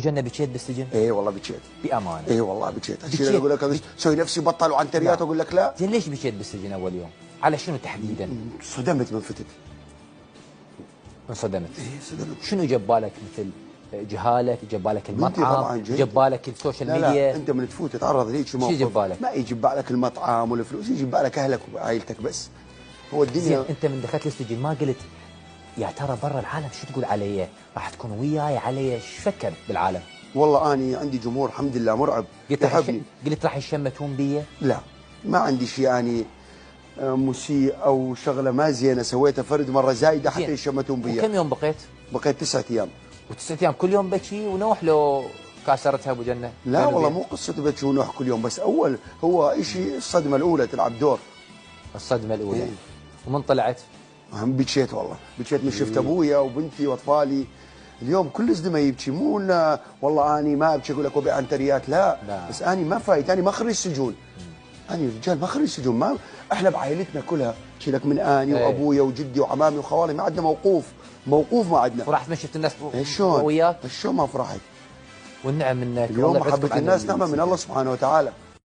جنة بكيت بالسجن؟ اي والله بكيت بأمانة. اي والله بكيت. الشيء اقول لك سوي نفسي بطل وعنتريات واقول لك لا. زين ليش بكيت بالسجن اول يوم؟ على شنو تحديدا؟ انصدمت من فتت. انصدمت؟ اي صدمت. شنو جبالك مثل جهالك، جبالك المطعم، جبالك السوشيال ميديا؟ لا انت من تفوت تتعرض ليك شو موقف، شو جبالك؟ ما يجي بالك المطعم والفلوس، يجي بالك اهلك وعائلتك بس. هو الدنيا. زين انت من دخلت السجن ما قلت يا ترى برا العالم شو تقول علي؟ راح تكون وياي علي؟ ايش فكر بالعالم؟ والله اني عندي جمهور الحمد لله مرعب يحبني. قلت راح يشمتون بي؟ لا ما عندي شيء اني مسيء او شغله ما زينه سويتها فرد مره زايده حتى يشمتون بي. كم يوم بقيت؟ بقيت 9 ايام. و9 ايام كل يوم بكي ونوح لو كاسرتها ابو جنه؟ لا والله مو قصه بكي ونوح كل يوم، بس اول هو شيء الصدمه الاولى تلعب دور. الصدمه الاولى. إيه؟ ومن طلعت؟ بكيت والله، بكيت من شفت ابويا وبنتي واطفالي. اليوم كل صدمه يبكي، مو انه والله اني ما ابكي اقول لك وبيع عنتريات، لا. بس اني ما فايت، اني ما خريج سجون. اني رجال ما خريج سجون، ما احنا بعائلتنا كلها شيلك من اني وابويا وجدي وعمامي وخوالي ما عندنا موقوف ما عندنا. فرحت من شفت الناس شلون وياك؟ شلون ما فرحت؟ والنعم منك. اليوم محبه الناس نعمه من الله سبحانه وتعالى.